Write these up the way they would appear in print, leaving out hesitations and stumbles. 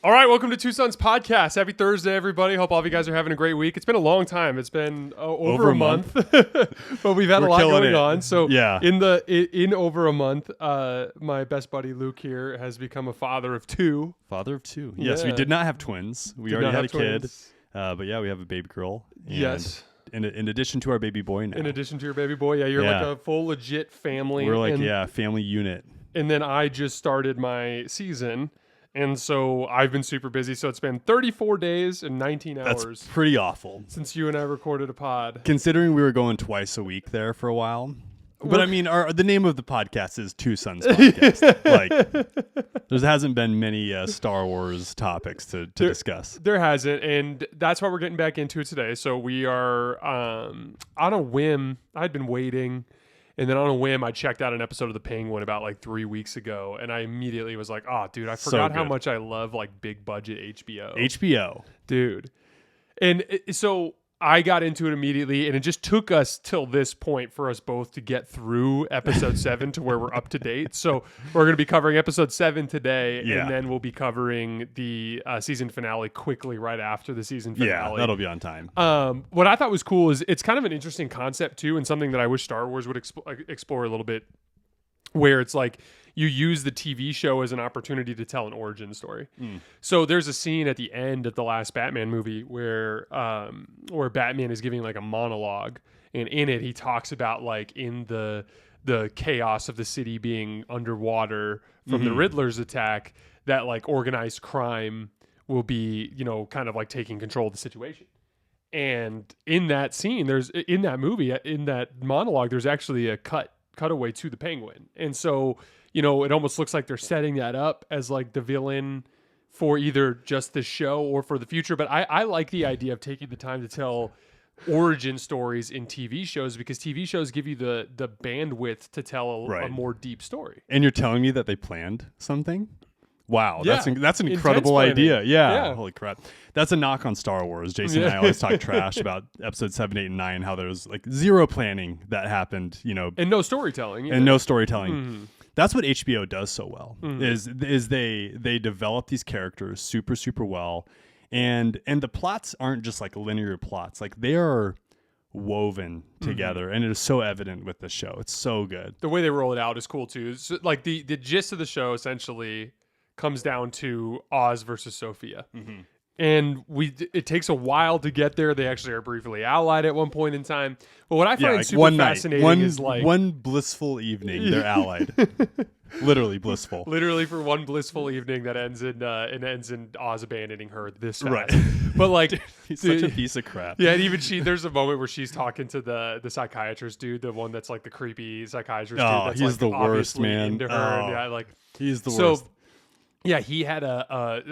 All right, welcome to Two Sons Podcast. Happy Thursday, everybody. Hope all of you guys are having a great week. It's been a long time. It's been over a month, but we've had a lot going on. So yeah. in over a month, my best buddy Luke here has become a father of two. Father of two. Yes, Yeah. we did not have twins. We Did already not had a have kid. twins. But yeah, we have a baby girl. And Yes. In addition to our baby boy now. In addition to your baby boy, yeah, you're like a full legit family. We're like, family unit. And then I just started my season. And so I've been super busy. So it's been 34 days and 19 hours That's pretty awful. since you and I recorded a pod. Considering we were going twice a week there for a while. But I mean, the name of the podcast is Two Sons Podcast. Like, there hasn't been many Star Wars topics to discuss. There hasn't, and that's why we're getting back into it today. So we are on a whim. I'd been waiting, and then on a whim, I checked out an episode of The Penguin about like 3 weeks ago, and I immediately was like, "Oh, dude, I forgot how good. much I love like big budget HBO, HBO. dude." And so I got into it immediately, and it just took us till this point for us both to get through episode 7 to where we're up to date. So we're going to be covering episode 7 today, and then we'll be covering the season finale quickly right after the season finale. Yeah, that'll be on time. What I thought was cool is it's kind of an interesting concept too, and something that I wish Star Wars would explore a little bit, where it's like you use the TV show as an opportunity to tell an origin story. So there's a scene at the end of the last Batman movie where Batman is giving like a monologue, and in it he talks about like in the chaos of the city being underwater from the Riddler's attack, that like organized crime will be, you know, kind of like taking control of the situation. And in that scene, in that movie, in that monologue, there's actually a cutaway to the Penguin. And so, you know, it almost looks like they're setting that up as like the villain for either just the show or for the future. But I like the idea of taking the time to tell origin stories in TV shows, because TV shows give you the bandwidth to tell a more deep story. And you're telling me that they planned something? Wow, Yeah. that's an incredible Intense planning. idea. Yeah. Yeah. Holy crap. That's a knock on Star Wars. Jason and I always talk trash about episode 7, 8, and 9, how there was like zero planning that happened, you know, And no storytelling. and no storytelling. That's what HBO does so well. Is they develop these characters super, super well. And the plots aren't just like linear plots. Like they are woven together, and it is so evident with the show. It's so good. The way they roll it out is cool too. So, like the gist of the show essentially comes down to Oz versus Sophia. And it takes a while to get there. They actually are briefly allied at one point in time. But what I find like super one fascinating night, is like one blissful evening, they're allied. Literally blissful. literally for one blissful evening that ends in Oz abandoning her this fast. Right. But like He's such a piece of crap. yeah, and even there's a moment where she's talking to the psychiatrist dude, the one that's like the creepy psychiatrist dude. Oh, That's he's like the worst, obviously man. into her, Oh. and yeah, like He's the so. worst. Yeah, he had a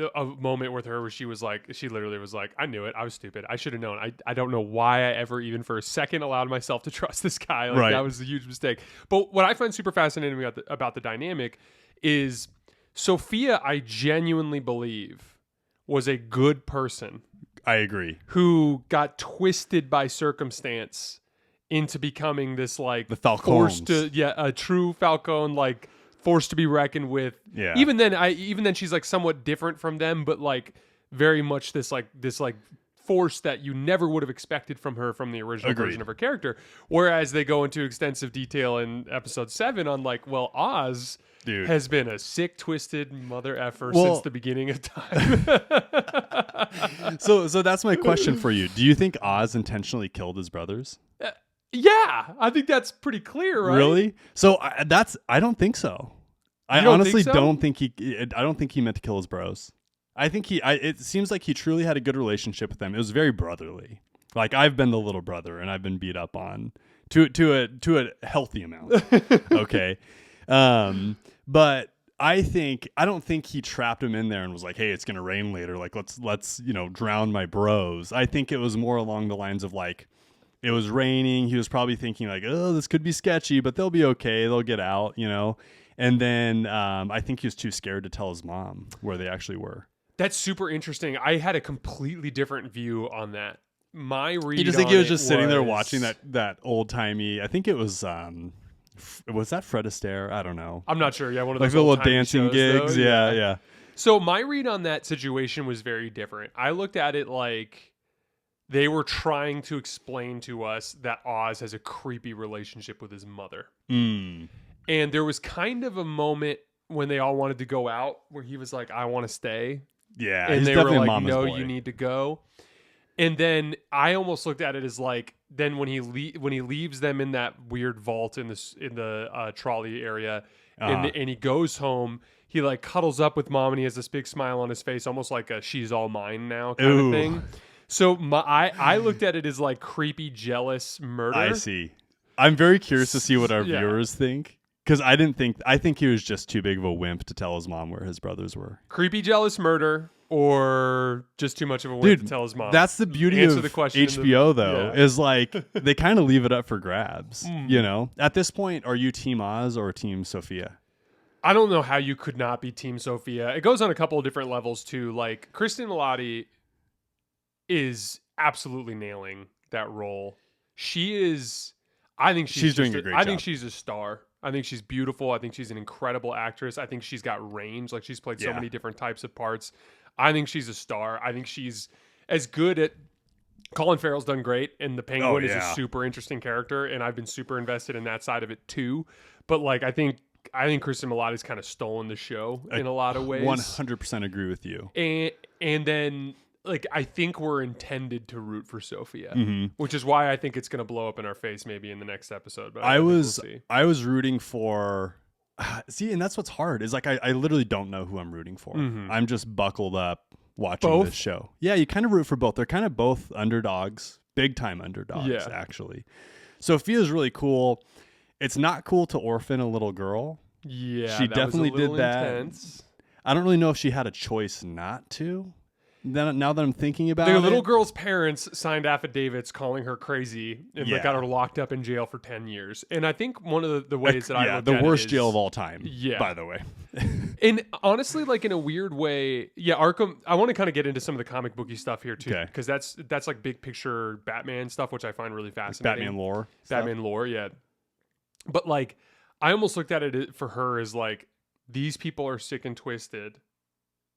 moment with her where she literally was like, I knew it. I was stupid. I should have known. I don't know why I ever even for a second allowed myself to trust this guy. Like, Right. that was a huge mistake. But what I find super fascinating about the dynamic is Sophia, I genuinely believe, was a good person I agree. who got twisted by circumstance into becoming this like The Falcones. forced to, a true Falcone, like forced to be reckoned with. Yeah. Even then she's like somewhat different from them, but like very much this force that you never would have expected from her from the original Agreed. version of her character. Whereas they go into extensive detail in episode 7 on like, well, Oz Dude. has been a sick, twisted mother effer Well- since the beginning of time. So that's my question for you. Do you think Oz intentionally killed his brothers? Yeah, I think that's pretty clear, right? Really? So I don't think so. I You don't honestly think so? don't think I don't think he meant to kill his bros. I think it seems like he truly had a good relationship with them. It was very brotherly. Like I've been the little brother and I've been beat up on to a healthy amount. Okay. But I don't think he trapped him in there and was like, "Hey, it's going to rain later. Like let's, drown my bros." I think it was more along the lines of like, it was raining. He was probably thinking like, "Oh, this could be sketchy, but they'll be okay. They'll get out," And then I think he was too scared to tell his mom where they actually were. That's super interesting. I had a completely different view on that. My read You just think he on was it just sitting there watching that old timey. I think it was was that Fred Astaire? I don't know. I'm not sure. Yeah, one of Like those the little old-timey dancing shows, gigs. though. Yeah. So my read on that situation was very different. I looked at it like they were trying to explain to us that Oz has a creepy relationship with his mother. Mm. And there was kind of a moment when they all wanted to go out where he was like, I want to stay. Yeah, And he's they were definitely a like, mama's no, boy. you need to go. And then I almost looked at it as like, then when he leaves them in that weird vault in the trolley area, and he goes home, he like cuddles up with mom and he has this big smile on his face, almost like a "she's all mine now" kind of thing. So I looked at it as like creepy, jealous murder. I see. I'm very curious to see what our viewers think. Because I think he was just too big of a wimp to tell his mom where his brothers were. Creepy, jealous murder, or just too much of a wimp to tell his mom. That's the beauty Answer of the question HBO, though, is like they kind of leave it up for grabs. You know, at this point, are you Team Oz or Team Sophia? I don't know how you could not be Team Sophia. It goes on a couple of different levels too. Like Kristen Milotti is absolutely nailing that role. She is. I think she's doing a great job. I think she's a star. I think she's beautiful. I think she's an incredible actress. I think she's got range. Like she's played so many different types of parts. I think she's a star. I think she's as good at. Colin Farrell's done great, and the Penguin is a super interesting character, and I've been super invested in that side of it too. But like, I think Kristen Milotti's kind of stolen the show in a lot of ways. 100% agree with you. And then like I think we're intended to root for Sophia, which is why I think it's going to blow up in our face maybe in the next episode. But I was rooting for. See, and that's what's hard is like I literally don't know who I'm rooting for. I'm just buckled up watching this show. Yeah, you kind of root for both. They're kind of both underdogs, big time underdogs, actually. Sophia's really cool. It's not cool to orphan a little girl. Yeah, she definitely did that. Intense. I don't really know if she had a choice not to. Then now that I'm thinking about it, the little girl's parents signed affidavits calling her crazy and they got her locked up in jail for 10 years. And I think one of the ways that I looked the at worst it is, jail of all time. Yeah, by the way. And honestly, like in a weird way, Arkham. I want to kind of get into some of the comic booky stuff here too, because that's like big picture Batman stuff, which I find really fascinating. Like Batman lore, yeah. But like, I almost looked at it for her as like these people are sick and twisted.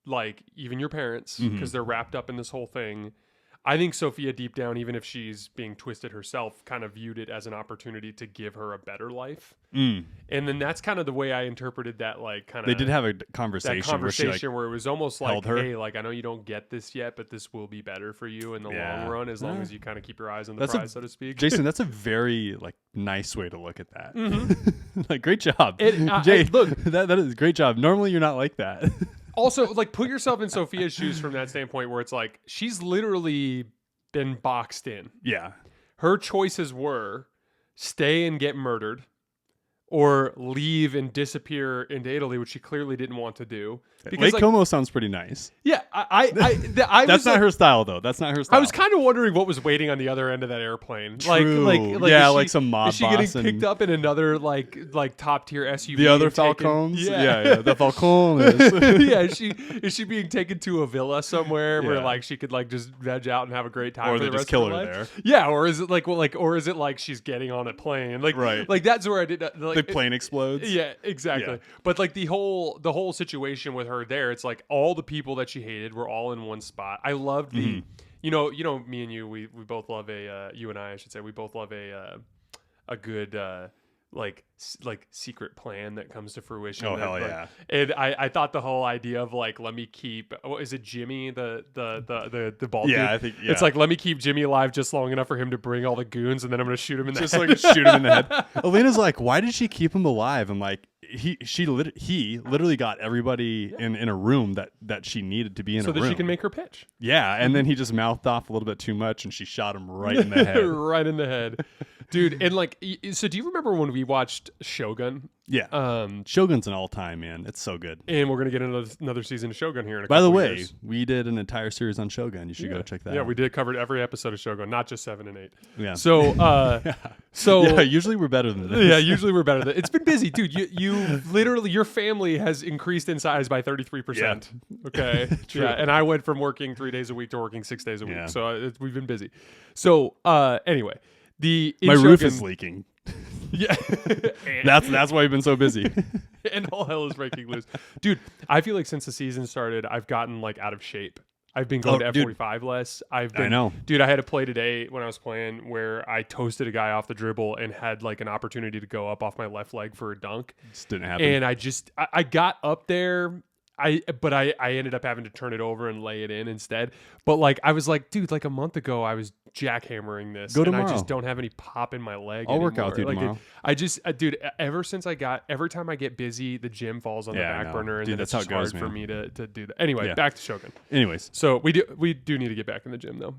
Like even your parents, because they're wrapped up in this whole thing. I think Sophia deep down, even if she's being twisted herself, kind of viewed it as an opportunity to give her a better life. And then that's kind of the way I interpreted that. Like kind of they did have a conversation, where it was almost like, hey, like I know you don't get this yet, but this will be better for you in the long run as long as you kind of keep your eyes on the prize, so to speak. Jason, that's a very like nice way to look at that. Like great job, look, that is a great job. Normally you're not like that. Also, like, put yourself in Sophia's shoes from that standpoint where it's like, she's literally been boxed in. Yeah. Her choices were stay and get murdered or leave and disappear into Italy, which she clearly didn't want to do. Because, Lake Como sounds pretty nice. Yeah. That's not her style, though. That's not her style. I was kind of wondering what was waiting on the other end of that airplane. True. Like some mob boss. Is she getting picked up in another, like top tier SUV? The other Falcons? Yeah. The Falcons. Yeah. Is she being taken to a villa somewhere where, like, she could, like, just veg out and have a great time or for the they rest just kill of her her life? there. Yeah. Or is it like she's getting on a plane? Like, like that's where I did. The plane explodes. Yeah, exactly. Yeah. But like the whole situation with her there, it's like all the people that she hated were all in one spot. I loved the, you know, me and you, we both love you and I should say, we both love a good like secret plan that comes to fruition. Oh, hell yeah. And I thought the whole idea of like, let me keep, is it Jimmy, the bald dude? I think, It's like, let me keep Jimmy alive just long enough for him to bring all the goons, and then I'm going to shoot him in the head. Just like shoot him in the head. Elena's like, why did she keep him alive? I'm like, he literally got everybody in a room that she needed to be in so a room. So that she can make her pitch. Yeah, and then he just mouthed off a little bit too much, and she shot him right in the head. Right in the head. Dude, and like, so do you remember when we watched Shogun? Yeah. Shogun's an all-time, man. It's so good. And we're going to get another season of Shogun here in a By couple the way, years. We did an entire series on Shogun. You should go check that out. Yeah, we did covered every episode of Shogun, not just 7 and 8. Yeah. So, usually we're better than this. Yeah, usually we're better than. It's been busy, dude. You literally, your family has increased in size by 33%. Yeah. Okay. True. Yeah, and I went from working 3 days a week to working 6 days a week. Yeah. So we've been busy. So anyway, my roof is leaking. Yeah. That's why you've been so busy. And all hell is breaking loose. Dude, I feel like since the season started, I've gotten like out of shape. I've been going to F45 less. I know. Dude, I had a play today when I was playing where I toasted a guy off the dribble and had like an opportunity to go up off my left leg for a dunk. Just didn't happen. And I got up there. But I ended up having to turn it over and lay it in instead. But like I was like, dude, like a month ago I was jackhammering this, Go and tomorrow. I just don't have any pop in my leg. I'll work anymore. out with you like tomorrow. Dude, every time I get busy, the gym falls on the back burner, and dude, then that's it's how it just goes, hard for man. me to do that. Anyway, back to Shogun. Anyways, So we do need to get back in the gym though.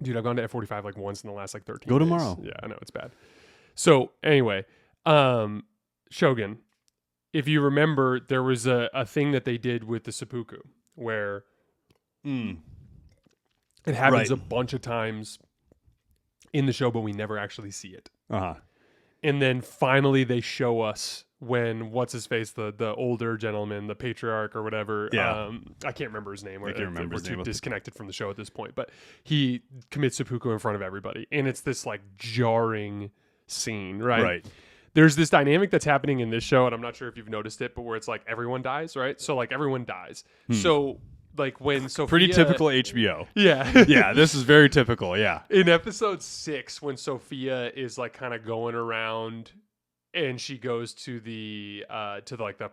Dude, I've gone to F45 like once in the last like 13 Go days. tomorrow. Yeah, I know it's bad. So anyway, Shogun. If you remember, there was a thing that they did with the seppuku where it happens a bunch of times in the show, but we never actually see it. And then finally they show us when what's-his-face, the older gentleman, the patriarch or whatever, I can't remember his name. I can't remember We're his name. too disconnected from the show at this point. But he commits seppuku in front of everybody. And it's this like jarring scene, right? Right. There's this dynamic that's happening in this show, and I'm not sure if you've noticed it, but where it's like everyone dies, right? So like everyone dies. So like when Sophia... Pretty typical HBO. Yeah. Yeah, this is very typical, yeah. In episode 6, when Sophia is like kind of going around and she goes to the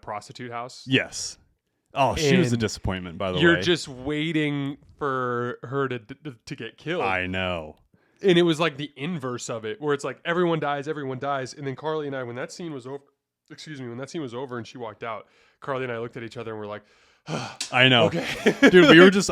prostitute house. Yes. Oh, she was a And disappointment, by the way. You're just waiting for her to get killed. I know. And it was like the inverse of it, where it's like everyone dies. And then Carly and I, when that scene was over and she walked out, Carly and I looked at each other and we're like, I know. okay. Dude,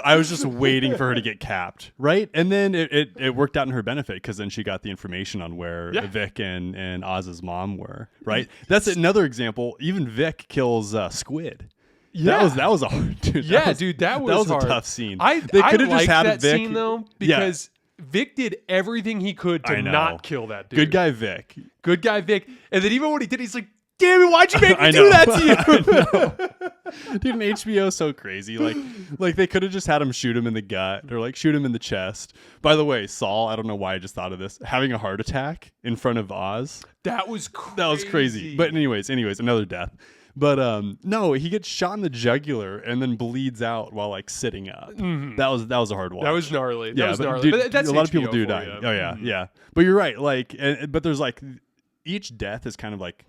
I was just waiting for her to get capped, right? And then it worked out in her benefit because then she got the information on where Vic and Oz's mom were, right? That's another example. Even Vic kills Squid. Yeah. That was a hard dude. That was a hard. tough scene. They could have just had that Vic scene though, because Vic did everything he could to not kill that dude. Good guy Vic. Good guy Vic. And then even when he did, he's like, damn it, why'd you make me do that to you? Dude, and HBO's so crazy. Like they could have just had him shoot him in the gut or like shoot him in the chest. By the way, Saul, I don't know why I just thought of this, having a heart attack in front of Oz. That was crazy. That was crazy. But anyways, another death. But no, he gets shot in the jugular and then bleeds out while like sitting up. Mm-hmm. That was a hard watch. That was gnarly. That was gnarly. Dude, but that's a lot of HBO people do for die. you. Oh yeah, yeah. But you're right. Like, but there's like each death is kind of like,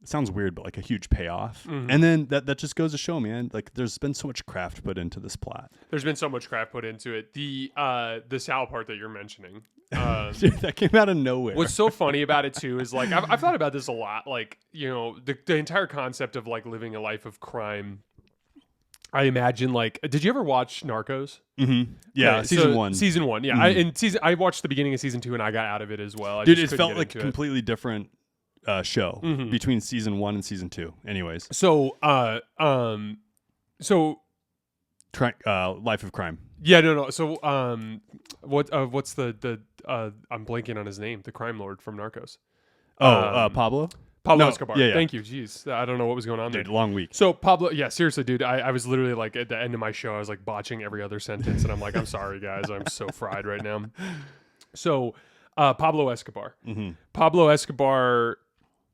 it sounds weird, but like a huge payoff. And then that just goes to show, man. Like, there's been so much craft put into this plot. There's been so much craft put into it. The Sal part that you're mentioning. Dude, that came out of nowhere. What's so funny about it too is like I've thought about this a lot. Like, you know, the entire concept of like living a life of crime. I imagine like, did you ever watch Narcos? Mm-hmm. Yeah, Okay, season so 1. Season 1, yeah. I watched the beginning of season 2 and I got out of it as well. Dude, it felt like a completely different show between season 1 and season 2. Anyways, so Life of Crime. Yeah, no. So what's the I'm blanking on his name, the crime lord from Narcos. Pablo Escobar. Yeah. Thank you. Jeez, I don't know what was going on there. Dude, long week. So Pablo, yeah, seriously, dude, I was literally like at the end of my show, I was like botching every other sentence, and I'm like, I'm sorry, guys, I'm so fried right now. So Pablo Escobar. Pablo Escobar.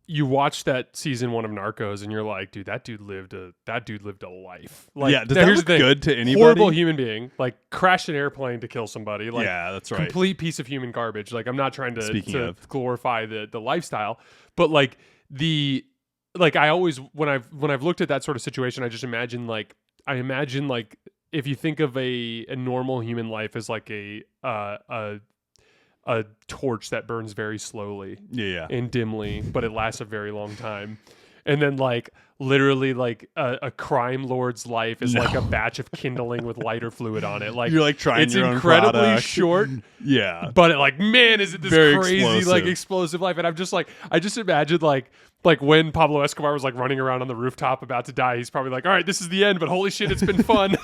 You watch that season 1 of Narcos, and you're like, dude, that dude lived a life. Like, yeah, does that look good to anybody? Horrible human being, like crashed an airplane to kill somebody. Like, yeah, that's right. Complete piece of human garbage. Like, I'm not trying to glorify the lifestyle, but like I always when I've looked at that sort of situation, I just imagine like if you think of a normal human life as like a torch that burns very slowly and dimly, but it lasts a very long time. And then like literally like a crime lord's life is like a batch of kindling with lighter fluid on it. Like you're like trying it's your own incredibly product. short. Yeah. But like, man, is it this Very crazy explosive. like explosive life? And I'm just like, I just imagined like when Pablo Escobar was like running around on the rooftop about to die, he's probably like, all right, this is the end, but holy shit, it's been fun.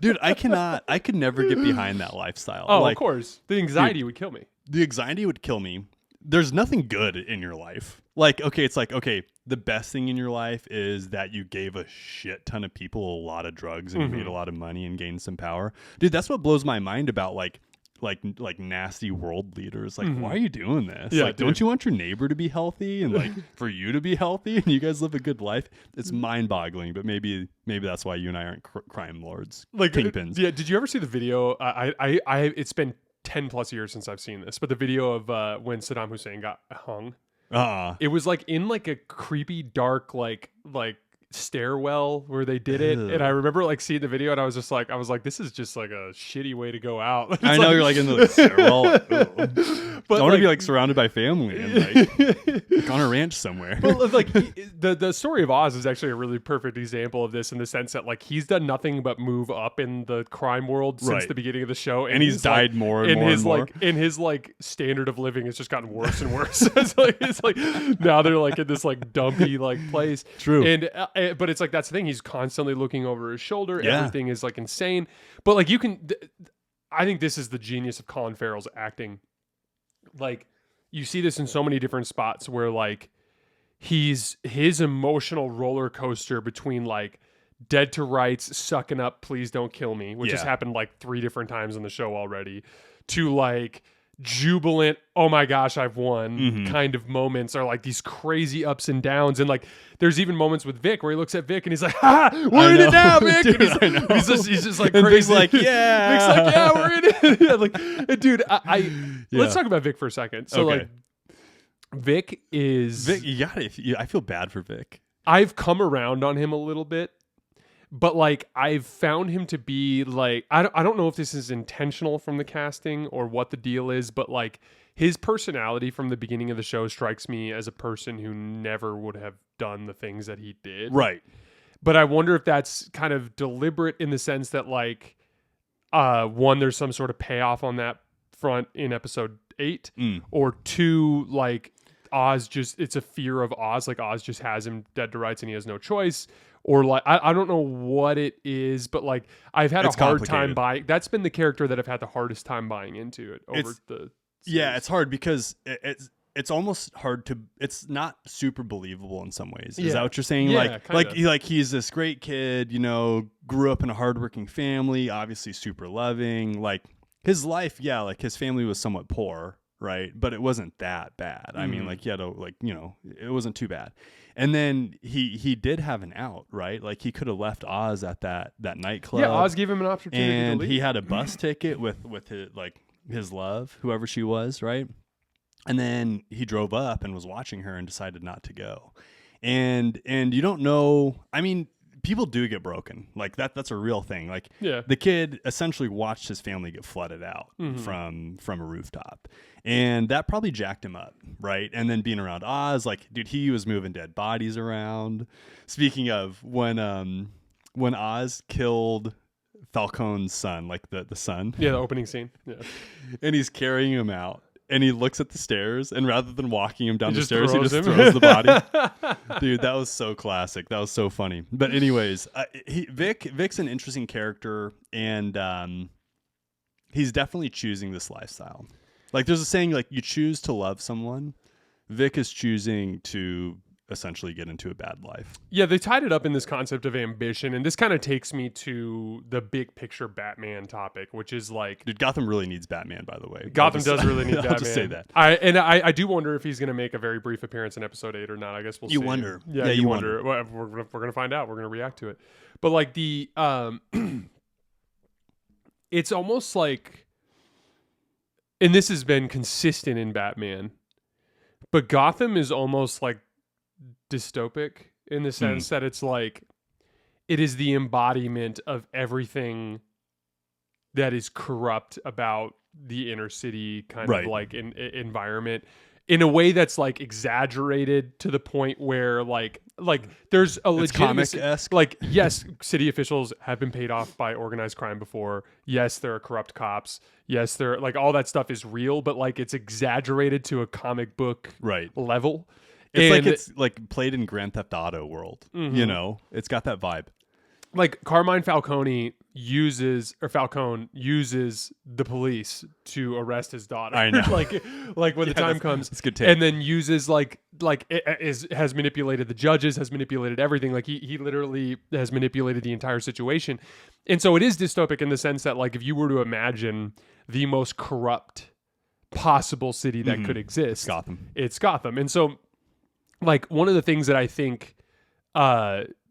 Dude, I could never get behind that lifestyle. Oh, like, of course. The anxiety would kill me. The anxiety would kill me. There's nothing good in your life. Like, okay, it's like, okay, the best thing in your life is that you gave a shit ton of people a lot of drugs and you made a lot of money and gained some power. Dude, that's what blows my mind about like like nasty world leaders. Like, why are you doing this? Yeah, like, dude. don't you want your neighbor to be healthy and like for you to be healthy and you guys live a good life? It's mind-boggling, but maybe that's why you and I aren't crime lords, Like kingpins. Yeah, did you ever see the video? It's been 10 plus years since I've seen this, but the video of when Saddam Hussein got hung, it was like in like a creepy dark like stairwell where they did it. Ugh. And I remember like seeing the video and I was like, this is just like a shitty way to go out. It's I know you're like in the stairwell. But I want to like, be like surrounded by family and like on a ranch somewhere. Well, like the story of Oz is actually a really perfect example of this in the sense that like he's done nothing but move up in the crime world since Right. the beginning of the show, And he's died more and more his and more. like in his like standard of living has just gotten worse and worse. it's like now they're like in this like dumpy like place. True. And but it's like that's the thing. He's constantly looking over his shoulder. Yeah. Everything is like insane. But like you can, I think this is the genius of Colin Farrell's acting. Like you see this in so many different spots where like his emotional roller coaster between like dead to rights, sucking up, please don't kill me, which has Yeah. happened like 3 different times in the show already, to like jubilant, oh my gosh, I've won kind of moments are like these crazy ups and downs. And like there's even moments with Vic where he looks at Vic and he's like, ha, we're in it now, Vic. Dude, and I know. he's just like And crazy. Vic's like, yeah. Vic's like, yeah, we're in it. Yeah, like, dude, let's Yeah. talk about Vic for a second. So Okay. like Vic is Vic, you got it. I feel bad for Vic. I've come around on him a little bit, but like I've found him to be like I don't know if this is intentional from the casting or what the deal is, but like his personality from the beginning of the show strikes me as a person who never would have done the things that he did. Right. But I wonder if that's kind of deliberate in the sense that like one, there's some sort of payoff on that front in episode 8, or 2, like Oz just, it's a fear of Oz, like Oz just has him dead to rights and he has no choice, or like I don't know what it is, but like I've had It's a hard time complicated. buying. That's been the character that I've had the hardest time buying into it over the Yeah, series. it's hard because it's almost hard to. It's not super believable in some ways. Is Yeah. that what you're saying? Yeah, kinda. He's this great kid. You know, grew up in a hardworking family. Obviously, super loving. Like his life, yeah. Like his family was somewhat poor, right? But it wasn't that bad. I mean, like he had it wasn't too bad. And then he did have an out, right? Like he could have left Oz at that nightclub. Yeah, Oz gave him an opportunity and to leave. he had a bus ticket with his love, whoever she was, right? And then he drove up and was watching her and decided not to go. And you don't know. I mean, people do get broken. Like that's a real thing. Like Yeah. the kid essentially watched his family get flooded out from a rooftop. And that probably jacked him up, right? And then being around Oz, like, dude, he was moving dead bodies around. Speaking of, when Oz killed Falcone's son, like the son, Yeah, the opening scene. Yeah. and he's carrying him out, and he looks at the stairs, and rather than walking him down He the just stairs, he throws just him. throws the body. Dude, that was so classic. That was so funny. But anyways, Vic's an interesting character, and he's definitely choosing this lifestyle. Like there's a saying, like you choose to love someone. Vic is choosing to essentially get into a bad life. Yeah, they tied it up in this concept of ambition, and this kind of takes me to the big picture Batman topic, which is like Dude, Gotham really needs Batman, by the way. Gotham does really need Batman. I'll just say that. I do wonder if he's going to make a very brief appearance in episode 8 or not. I guess we'll You see. wonder. Yeah, Yeah, you you wonder. Well, we're going to find out. We're going to react to it. But like the it's almost like, and this has been consistent in Batman, but Gotham is almost like dystopic in the sense that it's like it is the embodiment of everything that is corrupt about the inner city kind Right. of like environment in a way that's like exaggerated to the point where like there's a It's legitimate comic-esque. like, yes, city officials have been paid off by organized crime before. Yes, there are corrupt cops. Yes, there like all that stuff is real, but like it's exaggerated to a comic book Right. level. It's like played in Grand Theft Auto world. You know, it's got that vibe. Like Carmine Falcone Falcone uses the police to arrest his daughter. I know. like when the time comes, it's a good take. and then uses has manipulated the judges, has manipulated everything. Like he literally has manipulated the entire situation. And so it is dystopic in the sense that like if you were to imagine the most corrupt possible city that could exist, it's Gotham. And so like one of the things that I think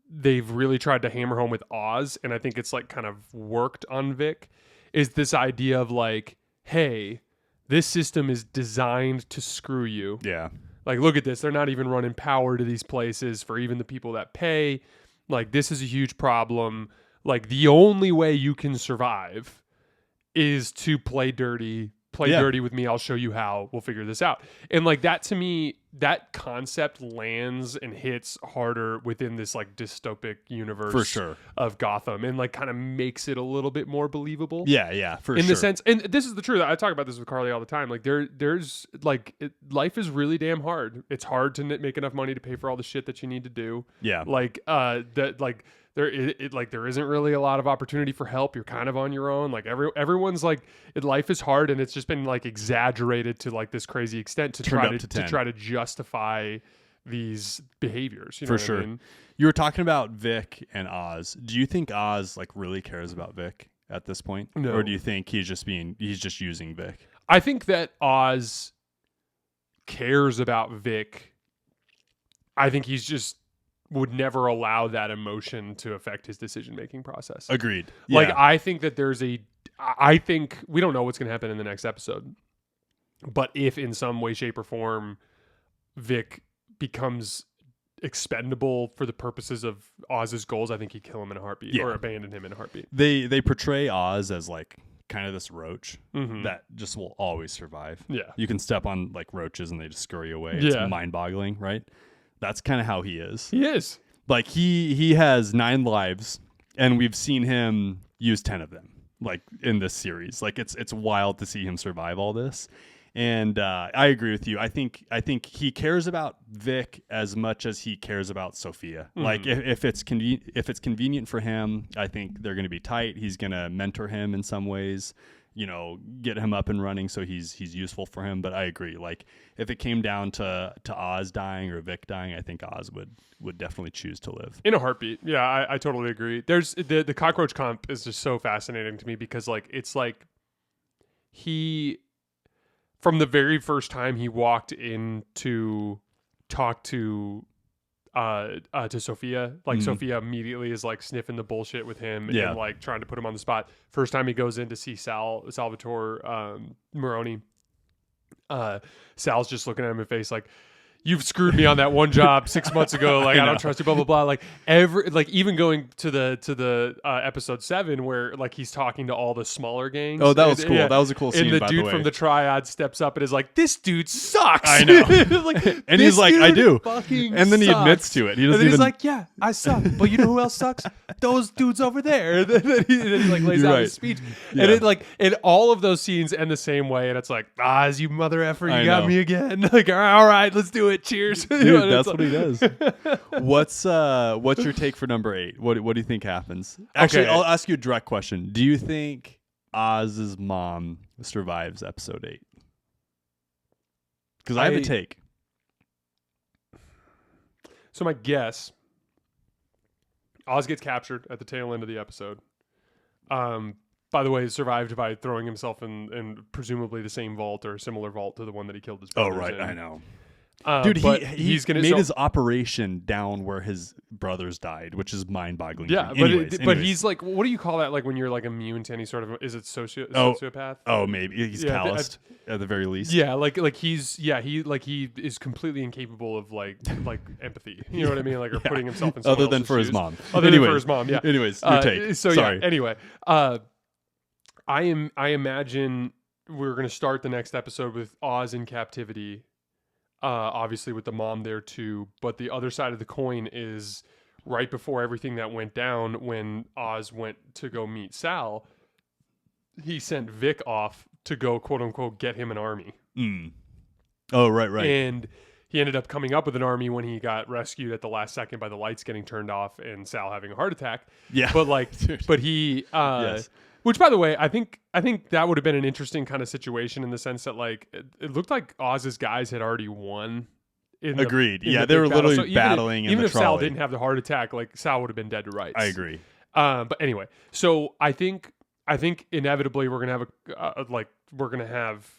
they've really tried to hammer home with Oz, and I think it's like kind of worked on Vic, is this idea of like, hey, this system is designed to screw you. Yeah. Like, look at this. They're not even running power to these places for even the people that pay. Like, this is a huge problem. Like, the only way you can survive is to play dirty. Play dirty with me. I'll show you how. We'll figure this out. And like that to me, that concept lands and hits harder within this like dystopic universe for sure of Gotham, and like kind of makes it a little bit more believable. Yeah, for sure. In the sense, and this is the truth. I talk about this with Carly all the time. Like there's like life is really damn hard. It's hard to make enough money to pay for all the shit that you need to do. Yeah. Like that like. There isn't really a lot of opportunity for help. You're kind of on your own. Like everyone's like, life is hard, and it's just been like exaggerated to like this crazy extent to try to justify these behaviors. You know for sure. I mean? You were talking about Vic and Oz. Do you think Oz like really cares about Vic at this point, no. or do you think he's just using Vic? I think that Oz cares about Vic. I think he's just would never allow that emotion to affect his decision-making process. Agreed. Like, I think that I think we don't know what's going to happen in the next episode, but if in some way, shape, or form, Vic becomes expendable for the purposes of Oz's goals, I think he'd kill him in a heartbeat or abandon him in a heartbeat. They portray Oz as like kind of this roach that just will always survive. Yeah. You can step on like roaches and they just scurry away. It's mind-boggling, right? That's kind of how he is. He is. Like he has 9 lives, and we've seen him use 10 of them. Like in this series, like it's wild to see him survive all this. And I agree with you. I think he cares about Vic as much as he cares about Sophia. Like if it's convenient for him, I think they're going to be tight. He's going to mentor him in some ways. You know, get him up and running so he's useful for him. But I agree. Like if it came down to Oz dying or Vic dying, I think Oz would definitely choose to live in a heartbeat. Yeah, I totally agree. There's the cockroach comp is just so fascinating to me because like it's like he from the very first time he walked in to talk to Sophia, like Sophia immediately is like sniffing the bullshit with him and like trying to put him on the spot. First time he goes in to see Salvatore Moroni, Sal's just looking at him in the face like, you've screwed me on that one job 6 months ago. Like, I don't trust you, blah, blah, blah. Like even going to the episode 7 where like he's talking to all the smaller gangs. Oh, that was cool. Yeah. That was a cool scene. And the dude from the Triad steps up and is like, this dude sucks. I know. Like, and he's like, I do. And then he admits to it. He doesn't he's like, yeah, I suck. But you know who else sucks? Those dudes over there. And then he like lays out his speech. Yeah. And it like, and all of those scenes end the same way. And it's like, Oz, you mother effer, you got me again. Like, all right, let's do it. Cheers. Dude, that's what he does. What's your take for number 8? What do you think happens? Actually, I'll ask you a direct question. Do you think Oz's mom survives episode 8? Because I have a take. So my guess, Oz gets captured at the tail end of the episode. By the way, survived by throwing himself in presumably the same vault or a similar vault to the one that he killed his brothers. Oh, right. In. I know. Dude, he's gonna made his operation down where his brothers died, which is mind-boggling. Yeah, but he's like, what do you call that? Like when you're like immune to any sort of, is it sociopath? Oh, maybe he's calloused at the very least. Yeah, he is completely incapable of like empathy. You know what I mean? Like or putting himself in someone other than for shoes. His mom. Other than for his mom. Yeah. Anyways, your take. So Sorry. Yeah. Anyway, I imagine we're gonna start the next episode with Oz in captivity. Obviously with the mom there too, but the other side of the coin is right before everything that went down when Oz went to go meet Sal, he sent Vic off to go quote unquote get him an army. Oh, right. And he ended up coming up with an army when he got rescued at the last second by the lights getting turned off and Sal having a heart attack. Yeah. But like, but he, Yes. which by the way, I think that would have been an interesting kind of situation in the sense that like it looked like Oz's guys had already won. Agreed. In Yeah, the they big were battle. literally So battling in even the if Sal trolley. didn't have the heart attack, like Sal would have been dead to rights. I agree. But anyway, so I think inevitably we're gonna have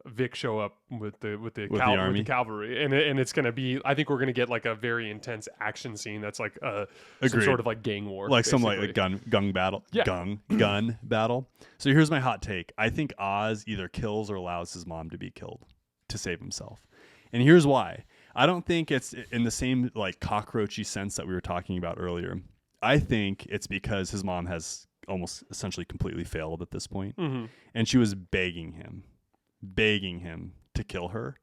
Vic show up with the army? cavalry, and it's gonna be. I think we're gonna get like a very intense action scene that's like some Agreed. sort of like gang war, Like some basically. like gun battle. Yeah. Gun battle. So here's my hot take. I think Oz either kills or allows his mom to be killed to save himself. And here's why. I don't think it's in the same like cockroachy sense that we were talking about earlier. I think it's because his mom has almost essentially completely failed at this point. Mm-hmm. And she was begging him to kill her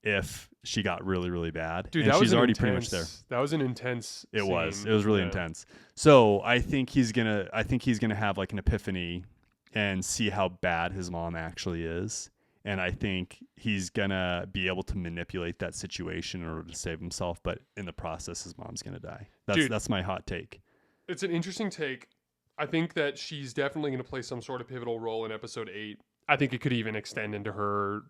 if she got really, really bad. Dude, and that was she's already intense, pretty much there. That was an intense. It scene. was really intense. So I think he's gonna have like an epiphany and see how bad his mom actually is. And I think he's gonna be able to manipulate that situation in order to save himself. But in the process, his mom's gonna die. That's my hot take. It's an interesting take. I think that she's definitely going to play some sort of pivotal role in episode 8. I think it could even extend into her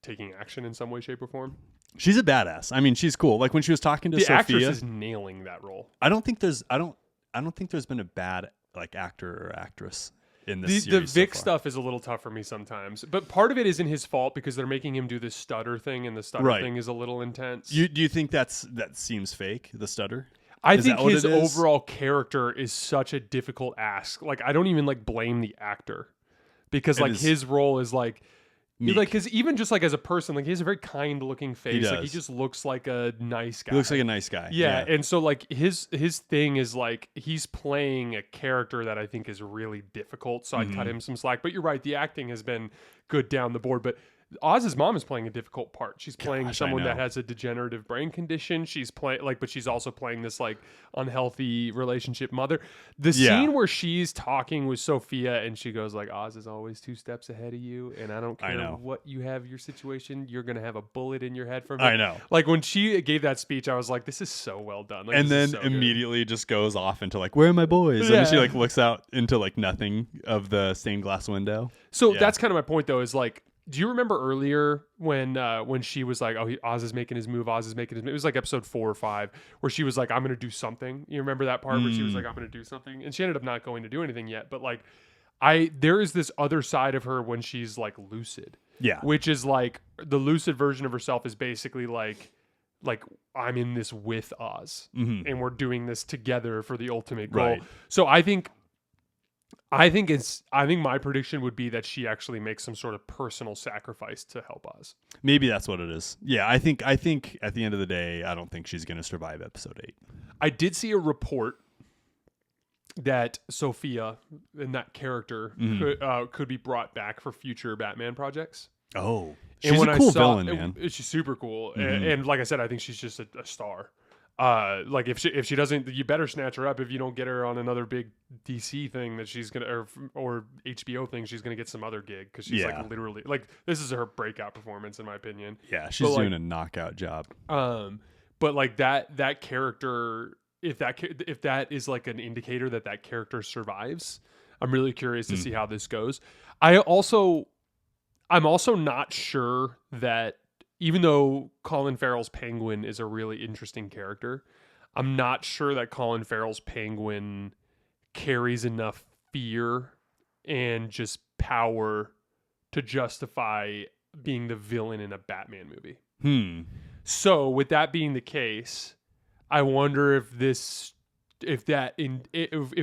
taking action in some way, shape, or form. She's a badass. I mean, she's cool. Like when she was talking to The Sophia, actress is nailing that role. I don't think there's been a bad like actor or actress in this The series so Vic far. stuff is a little tough for me sometimes, but part of it isn't his fault because they're making him do this stutter thing, and the stutter Right. thing is a little intense. Do you think that seems fake? The stutter. I Is think that what his it is? overall character is such a difficult ask. Like I don't even like blame the actor because It like is his role is like. meek. Like, because even just like as a person, like he has a very kind looking face. Like he does. just looks like a nice guy. He looks like a nice guy. Yeah, and so like his thing is like he's playing a character that I think is really difficult. So I Mm-hmm. cut him some slack. But you're right, the acting has been good down the board. But Oz's mom is playing a difficult part. She's playing Gosh, I someone that know. has a degenerative brain condition. She's playing but she's also playing this like unhealthy relationship mother. The Yeah. scene where she's talking with Sophia and she goes like, Oz is always 2 steps ahead of you, and I don't care know. what you have your situation, you're gonna have a bullet in your head from it. I know. Like when she gave that speech, I was like, this is so well done. Like, And this is then so good. immediately just goes off into like, where are my boys? And then she Yeah. like looks out into like nothing of the stained glass window. So Yeah. that's kind of my point, though. Is like, do you remember earlier when she was like, "Oh, Oz is making his move. Oz is making his move." It was like episode 4 or 5, where she was like, "I'm going to do something." You remember that part where she was like, "I'm going to do something," and she ended up not going to do anything yet. But like, there is this other side of her when she's like lucid, Yeah. which is like the lucid version of herself is basically like I'm in this with Oz, Mhm. and we're doing this together for the ultimate goal. Right. So I think my prediction would be that she actually makes some sort of personal sacrifice to help Oz. Maybe that's what it is. Yeah, I think at the end of the day, I don't think she's going to survive episode 8. I did see a report that Sophia and that character could be brought back for future Batman projects. Oh. And She's when a I cool saw- villain, man. She's super cool, and like I said, I think she's just a star. Like if she doesn't, you better snatch her up if you don't get her on another big DC thing that she's gonna or HBO thing. She's gonna get some other gig because she's Yeah. like literally like this is her breakout performance in my opinion. Yeah, she's But, like, doing a knockout job. But like that character, if that is like an indicator that character survives, I'm really curious to see how this goes. I'm also not sure that even though Colin Farrell's Penguin is a really interesting character, I'm not sure that Colin Farrell's Penguin carries enough fear and just power to justify being the villain in a Batman movie. So, with that being the case, I wonder if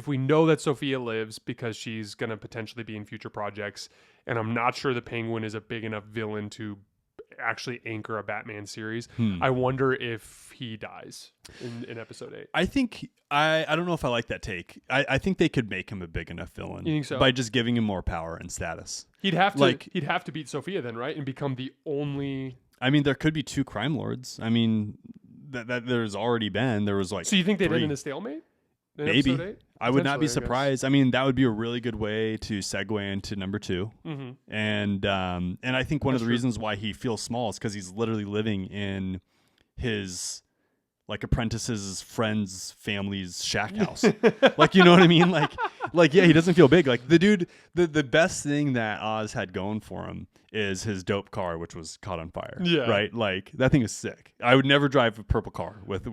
we know that Sophia lives because she's going to potentially be in future projects, and I'm not sure the Penguin is a big enough villain to actually anchor a Batman series. I wonder if he dies in episode 8. I think I don't know if I like that take. I think they could make him a big enough villain. You think so? By just giving him more power and status. He'd have to beat Sophia then, right? And become the only. I mean, there could be 2 crime lords. I mean, that there's already been. There was like So you think they'd 3. end in a stalemate? In Maybe. episode 8? I would not be Potentially, I guess. surprised. I mean, that would be a really good way to segue into number 2. Mm-hmm. And I think one of the reasons why he feels small is because he's literally living in his like apprentices, friends, family's shack house. Like, you know what I mean? Like yeah, he doesn't feel big. Like the dude, the best thing that Oz had going for him is his dope car, which was caught on fire. Yeah. Right. Like that thing is sick. I would never drive a purple car with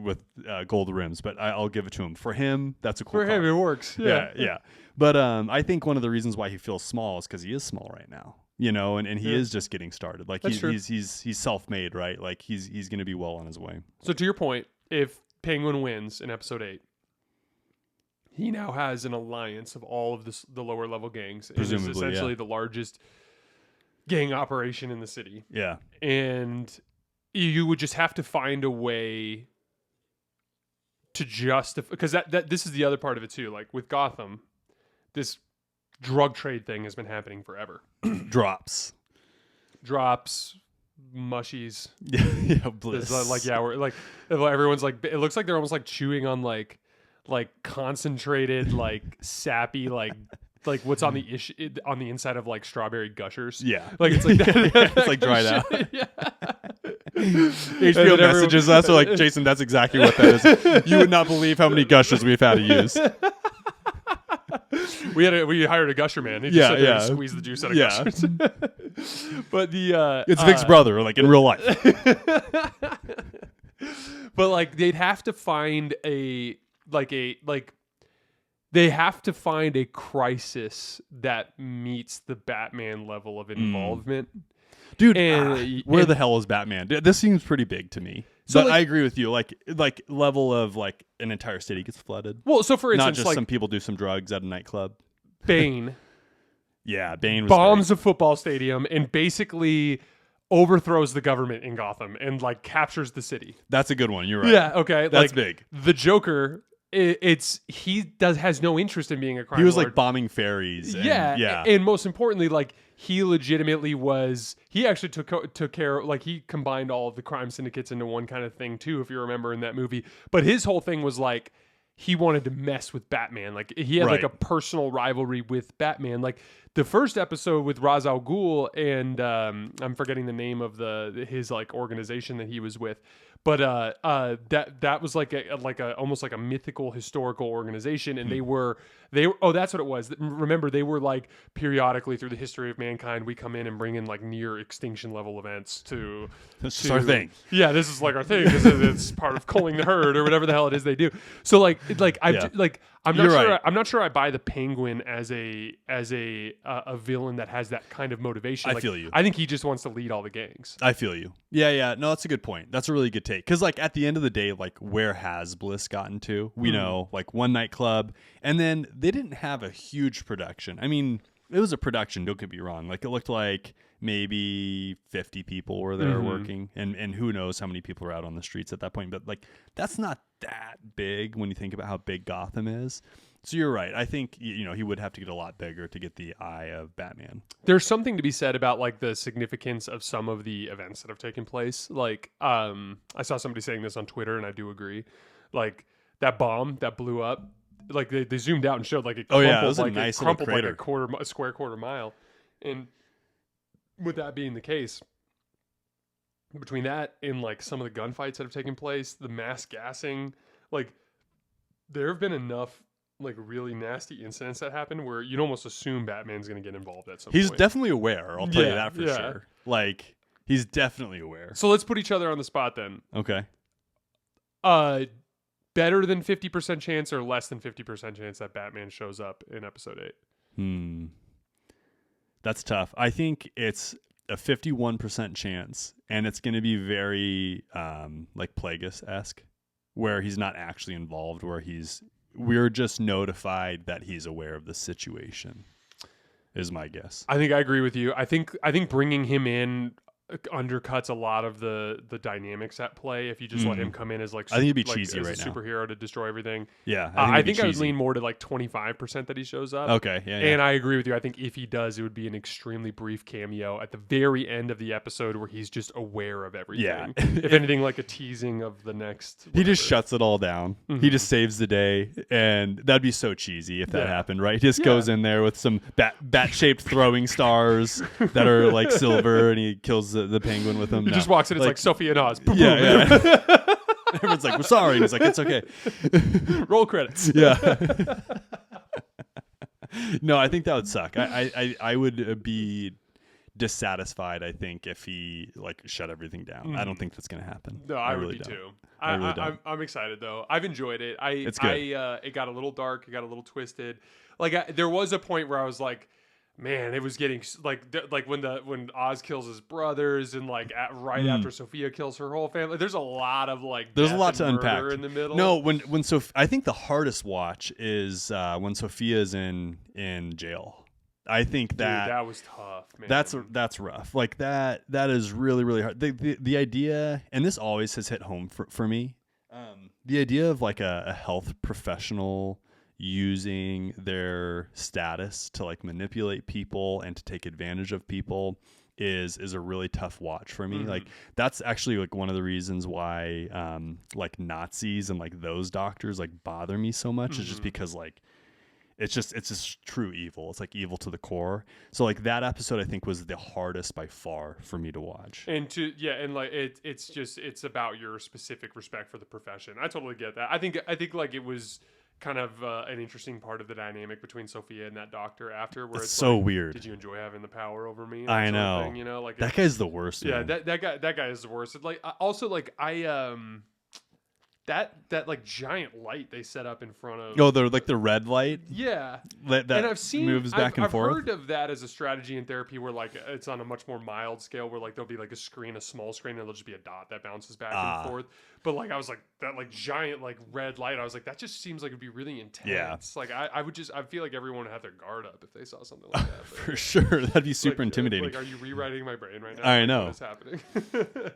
gold rims, but I'll give it to him. For him, that's a cool For car. him, it works. Yeah. But I think one of the reasons why he feels small is because he is small right now. You know, and he is just getting started. Like he's self-made, right? Like he's going to be well on his way. So to your point, if Penguin wins in episode 8, he now has an alliance of all of the lower level gangs. Presumably, it is essentially the largest gang operation in the city. Yeah. And you would just have to find a way to justify, because that this is the other part of it too. Like with Gotham, this drug trade thing has been happening forever. Drops, mushies. yeah, bliss. We're like everyone's like, it looks like they're almost like chewing on like concentrated like sappy like what's on the inside of like strawberry gushers. Yeah, like it's like that, it's like dried out. Yeah. HBO messages us are like, Jason, that's exactly what that is. You would not believe how many gushers we've had to use. We hired a gusher man. He just sat there and squeezed the juice out of gushers. But it's Vic's brother, like in real life. But like they'd have to find they have to find a crisis that meets the Batman level of involvement. Dude, where the hell is Batman? This seems pretty big to me. So but I agree with you. Like level of like an entire city gets flooded. Well, so for instance, not just like, some people do some drugs at a nightclub. Bane. Yeah, Bane was bombs a football stadium and basically overthrows the government in Gotham and like captures the city. That's a good one. You're right. Yeah. Okay. That's big. The Joker. Has no interest in being a crime He was lord. Like bombing ferries. And most importantly, like he legitimately was. He actually took care. Like he combined all of the crime syndicates into one kind of thing too, if you remember in that movie. But his whole thing was like he wanted to mess with Batman. Like he had like a personal rivalry with Batman. Like the first episode with Ra's al Ghul and I'm forgetting the name of his like organization that he was with. But that was like a almost like a mythical historical organization, and they were that's what it was. Remember, they were like periodically through the history of mankind, we come in and bring in like near extinction level events to. This is our thing. Yeah, this is like our thing because it's part of culling the herd or whatever the hell it is they do. So I'm not sure I buy the Penguin as a villain that has that kind of motivation. I feel you. I think he just wants to lead all the gangs. I feel you. Yeah. No, that's a good point. That's a really good take. Because like at the end of the day, like where has Bliss gotten to? We know like one nightclub, and then they didn't have a huge production. I mean, it was a production. Don't get me wrong. Like it looked like maybe 50 people were there working, and who knows how many people were out on the streets at that point. But like that's not that big when you think about how big Gotham is. So you're right. I think he would have to get a lot bigger to get the eye of Batman. There's something to be said about like the significance of some of the events that have taken place. Like I saw somebody saying this on Twitter, and I do agree. Like that bomb that blew up, like they zoomed out and showed like it crumpled, it was a nice little crater. Like a square quarter mile. And with that being the case, between that and like some of the gunfights that have taken place, the mass gassing, like there have been enough like really nasty incidents that happen where you'd almost assume Batman's going to get involved at some point. He's definitely aware. I'll tell you that for sure. Like he's definitely aware. So let's put each other on the spot then. Okay. Better than 50% chance or less than 50% chance that Batman shows up in episode 8? That's tough. I think it's a 51% chance, and it's going to be very like Plagueis-esque, where he's not actually involved, where we're just notified that he's aware of the situation, is my guess. I think I agree with you. I think bringing him in undercuts a lot of the dynamics at play if you just let him come in as like I think it'd be cheesy right as a superhero to destroy everything. Yeah, I think I would lean more to like 25% that he shows up. Okay, yeah. And I agree with you. I think if he does, it would be an extremely brief cameo at the very end of the episode where he's just aware of everything. Yeah. If anything, like a teasing of the next. Whatever. He just shuts it all down. He just saves the day, and that'd be so cheesy if that happened, right? He just goes in there with some bat-shaped throwing stars that are like silver, and he kills the penguin with them. He just walks in. It's like Sophie and Oz. Boom, yeah. Everyone's like, we're sorry. And he's like, it's okay. Roll credits. Yeah. No, I think that would suck. I would be dissatisfied, I think, if he like shut everything down. I don't think that's gonna happen. No, I would really be don't. too. I really don't. I'm excited though. I've enjoyed it. It's good. It got a little dark. It got a little twisted. Like there was a point where I was like, man, it was getting like when Oz kills his brothers and like after Sophia kills her whole family. There's a lot of like there's a death lot to and unpack murder in the middle. No, when I think the hardest watch is when Sophia's in jail. I think that Dude, that was tough, man. that's rough. Like that is really, really hard. The idea, and this always has hit home for me. The idea of like a health professional using their status to like manipulate people and to take advantage of people is a really tough watch for me. Like that's actually like one of the reasons why like Nazis and like those doctors like bother me so much is just because like it's just true evil. It's like evil to the core. So like that episode I think was the hardest by far for me to watch. And like it's about your specific respect for the profession. I totally get that. I think like it was kind of an interesting part of the dynamic between Sophia and that doctor after, where it's so like, weird. Did you enjoy having the power over me? I know. Thing, you know, like that guy's the worst. Yeah, man. that guy is the worst. Like also like that like giant light they set up in front of. Oh, they're like the red light. Yeah, that and I've seen moves back and forth. I've heard of that as a strategy in therapy where like it's on a much more mild scale where like there'll be like a small screen, and there'll just be a dot that bounces back and forth. But like I was like that like giant like red light. I was like that just seems like it'd be really intense. Yeah. Like I feel like everyone would have their guard up if they saw something like that. For sure, that'd be super intimidating. Like, are you rewriting my brain right now? I Like, know. what is happening.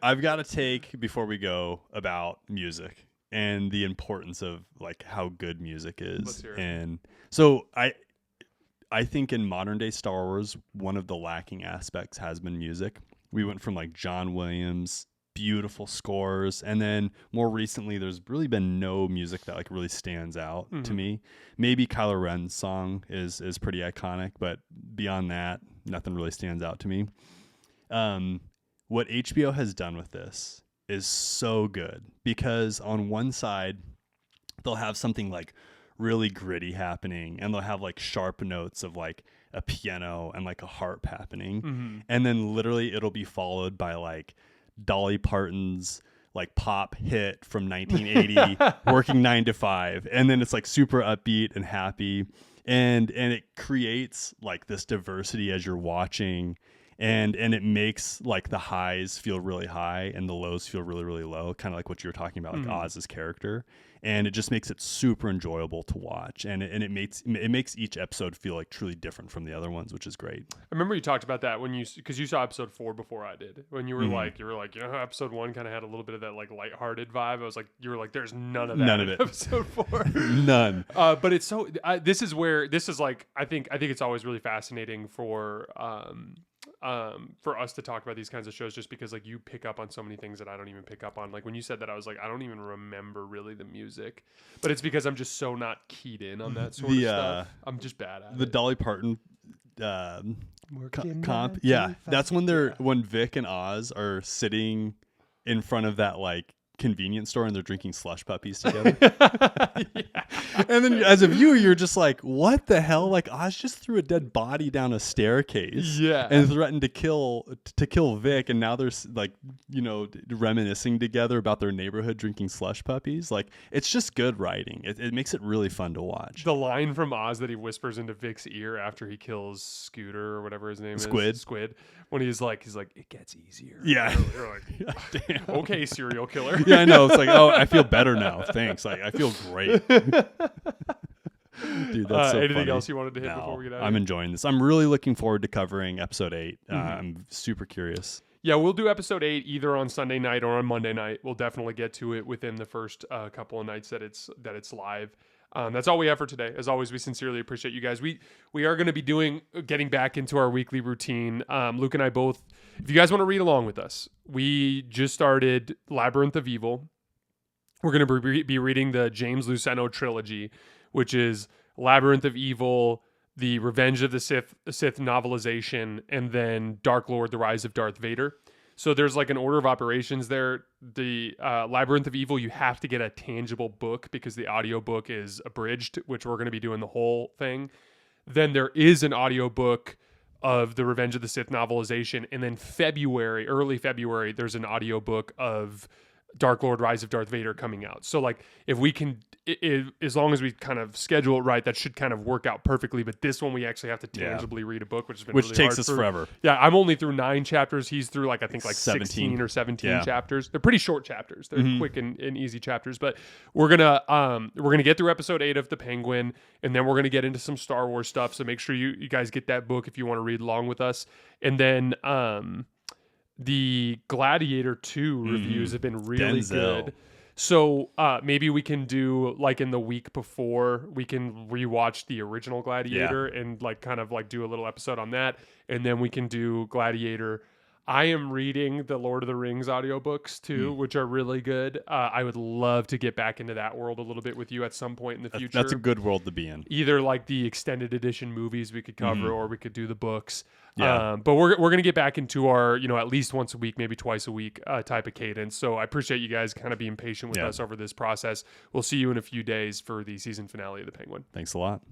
I've got to take before we go about music and the importance of like how good music is. Let's hear it. And so I think in modern day Star Wars, one of the lacking aspects has been music. We went from like John Williams, beautiful scores, and then more recently there's really been no music that like really stands out to me. Maybe Kylo Ren's song is pretty iconic, but beyond that, nothing really stands out to me. What HBO has done with this is so good, because on one side they'll have something like really gritty happening, and they'll have like sharp notes of like a piano and like a harp happening, and then literally it'll be followed by like Dolly Parton's like pop hit from 1980 Working 9 to 5, and then it's like super upbeat and happy, and it creates like this diversity as you're watching. And it makes like the highs feel really high and the lows feel really, really low, kind of like what you were talking about, like Oz's character. And it just makes it super enjoyable to watch, and it makes each episode feel like truly different from the other ones, which is great. I remember you talked about that because you saw episode 4 before I did. When you were like, you know how episode 1 kind of had a little bit of that like lighthearted vibe. I was like, you were like, there's none of that. None of in it. Episode 4, None. But it's so. This is like I think it's always really fascinating for us to talk about these kinds of shows, just because like you pick up on so many things that I don't even pick up on. Like when you said that, I was like, I don't even remember really the music, but it's because I'm just so not keyed in on that sort of stuff. I'm just bad at the it. Dolly Parton comp. Yeah, that's when Vic and Oz are sitting in front of that like convenience store and they're drinking slush puppies together. And then as a viewer, you're just like, what the hell? Like Oz just threw a dead body down a staircase, and threatened to kill Vic, and now they're like, reminiscing together about their neighborhood drinking slush puppies. Like it's just good writing. It makes it really fun to watch. The line from Oz that he whispers into Vic's ear after he kills Scooter or whatever his name is, Squid, when he's like, it gets easier. Yeah. You're like, damn. Okay, serial killer. Yeah, I know. It's like, oh, I feel better now. Thanks. Like I feel great. Dude, that's so anything funny. else you wanted to hit before we get out? I'm enjoying this. I'm really looking forward to covering episode 8. I'm super curious. Yeah, we'll do episode 8 either on Sunday night or on Monday night. We'll definitely get to it within the first couple of nights that it's live. That's all we have for today. As always, we sincerely appreciate you guys. We are going to be getting back into our weekly routine. Luke and I both, if you guys want to read along with us, we just started Labyrinth of Evil. We're going to be reading the James Luceno trilogy, which is Labyrinth of Evil, the Revenge of the Sith novelization, and then Dark Lord, The Rise of Darth Vader. So there's like an order of operations there. The Labyrinth of Evil, you have to get a tangible book because the audiobook is abridged, which we're going to be doing the whole thing. Then there is an audiobook of the Revenge of the Sith novelization. And then early February, there's an audiobook of Dark Lord Rise of Darth Vader coming out. So like if we can, as long as we kind of schedule it right, that should kind of work out perfectly. But this one we actually have to tangibly read a book, which has been really takes hard us forever. Yeah, I'm only through 9 chapters. He's through like 17. 16 or 17 chapters. They're pretty short chapters. They're quick and easy chapters. But we're gonna get through episode 8 of The Penguin, and then we're gonna get into some Star Wars stuff. So make sure you guys get that book if you want to read along with us. And then the Gladiator 2 reviews have been really Denzel. good. So maybe we can do like in the week before, we can rewatch the original Gladiator and like kind of like do a little episode on that. And then we can do Gladiator. I am reading the Lord of the Rings audiobooks too, which are really good. I would love to get back into that world a little bit with you at some point in the future. That's a good world to be in. Either like the extended edition movies we could cover, or we could do the books. Yeah. But we're gonna get back into our at least once a week, maybe twice a week type of cadence. So I appreciate you guys kind of being patient with us over this process. We'll see you in a few days for the season finale of The Penguin. Thanks a lot.